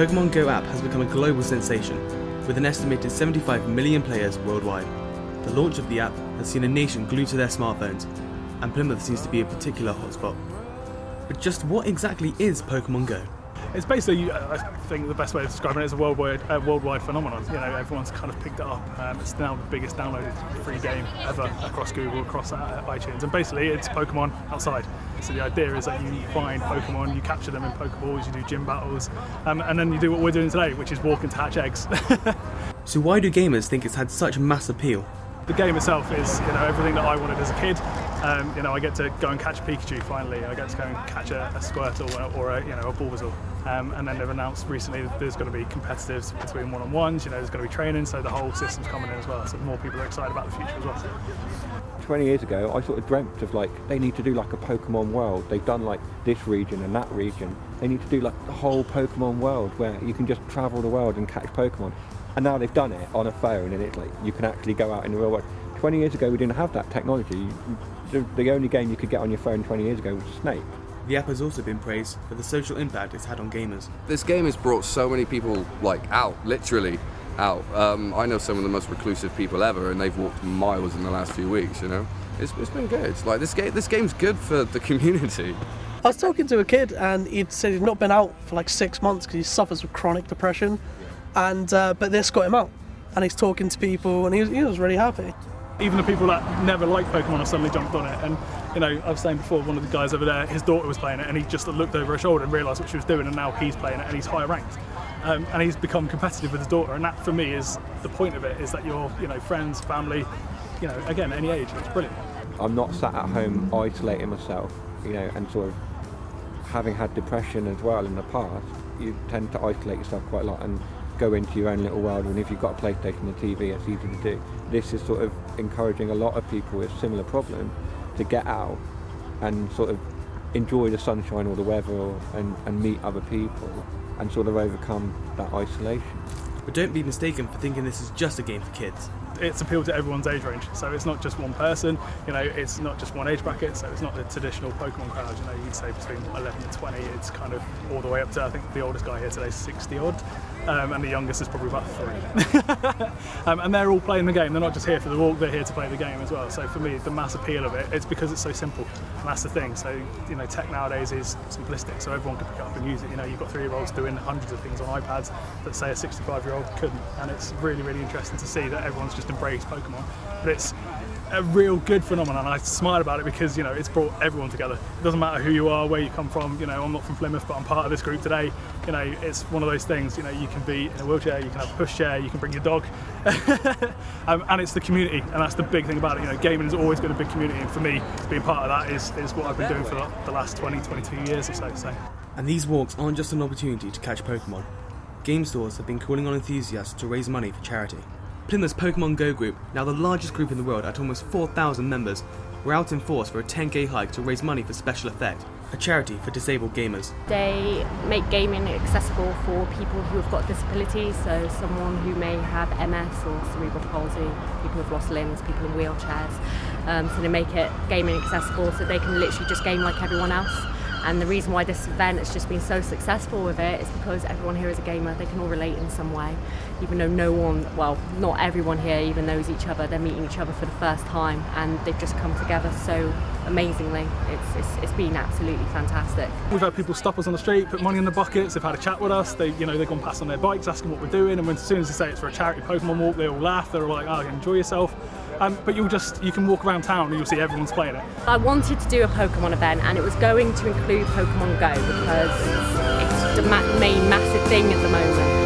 Pokémon GO app has become a global sensation, with an estimated 75 million players worldwide. The launch of the app has seen a nation glued to their smartphones, and Plymouth seems to be a particular hotspot. But just what exactly is Pokémon GO? It's basically, I think the best way of describing it is a worldwide phenomenon. Everyone's kind of picked it up. It's now the biggest downloaded free game ever across Google, across iTunes, and basically it's Pokemon outside. So the idea is that you find Pokemon, you capture them in Pokeballs, you do gym battles, and then you do what we're doing today, which is walk and hatch eggs. So why do gamers think it's had such mass appeal? The game itself is, everything that I wanted as a kid. I get to go and catch a Pikachu finally. I get to go and catch a Squirtle or a Bulbasaur. And then they've announced recently that there's going to be competitives between one-on-ones. There's going to be training, so the whole system's coming in as well. So more people are excited about the future as well. 20 years ago, I sort of dreamt of they need to do like a Pokemon world. They've done like this region and that region. They need to do like the whole Pokemon world where you can just travel the world and catch Pokemon. And now they've done it on a phone, and it's like you can actually go out in the real world. 20 years ago, we didn't have that technology. The only game you could get on your phone 20 years ago was Snake. The app has also been praised for the social impact it's had on gamers. This game has brought so many people literally out. I know some of the most reclusive people ever, and they've walked miles in the last few weeks. It's been good. This game's good for the community. I was talking to a kid, and he'd said he'd not been out for like 6 months because he suffers with chronic depression, and but this got him out, and he's talking to people, and he was really happy. Even the people that never liked Pokemon have suddenly jumped on it. And I was saying before, one of the guys over there, his daughter was playing it, and he just looked over her shoulder and realised what she was doing, and now he's playing it and he's higher ranked. And he's become competitive with his daughter, and that for me is the point of it, is that you're friends, family, again, any age. It's brilliant. I'm not sat at home isolating myself, and sort of having had depression as well in the past, you tend to isolate yourself quite a lot and go into your own little world, and if you've got a PlayStation and a TV, it's easy to do. This is sort of encouraging a lot of people with similar problems to get out and sort of enjoy the sunshine or the weather and meet other people and sort of overcome that isolation. But don't be mistaken for thinking this is just a game for kids. It's appealed to everyone's age range, so it's not just one person, it's not just one age bracket, so it's not the traditional Pokemon crowd, you'd say between 11 and 20, it's kind of all the way up to, I think the oldest guy here today is 60 odd, and the youngest is probably about 3. And they're all playing the game, they're not just here for the walk, they're here to play the game as well. So for me, the mass appeal of it's because it's so simple, and that's the thing. So, tech nowadays is simplistic, so everyone can pick it up and use it. You've got 3-year-olds doing hundreds of things on iPads that say a 65-year-old couldn't, and it's really, really interesting to see that everyone's just embraced Pokemon. But it's a real good phenomenon. I smile about it because it's brought everyone together. It doesn't matter who you are, where you come from. I'm not from Plymouth, but I'm part of this group today. It's one of those things. You can be in a wheelchair, you can have a pushchair, you can bring your dog, and it's the community, and that's the big thing about it. Gaming has always been a big community, and for me, being part of that is what I've been doing for the last 22 years or so. And these walks aren't just an opportunity to catch Pokemon. Game stores have been calling on enthusiasts to raise money for charity. Plymouth's Pokémon GO group, now the largest group in the world at almost 4,000 members, were out in force for a 10k hike to raise money for Special Effect, a charity for disabled gamers. They make gaming accessible for people who have got disabilities, so someone who may have MS or cerebral palsy, people who've lost limbs, people in wheelchairs. So they make it gaming accessible so they can literally just game like everyone else. And the reason why this event has just been so successful with it is because everyone here is a gamer. They can all relate in some way, even though not everyone here even knows each other. They're meeting each other for the first time, and they've just come together so amazingly. It's been absolutely fantastic. We've had people stop us on the street, put money in the buckets, they've had a chat with us, they've gone past on their bikes asking what we're doing, and as soon as they say it's for a charity Pokemon walk, they all laugh, they're all like, oh, enjoy yourself. But you can walk around town and you'll see everyone's playing it. I wanted to do a Pokemon event, and it was going to include Pokemon GO because it's the main massive thing at the moment.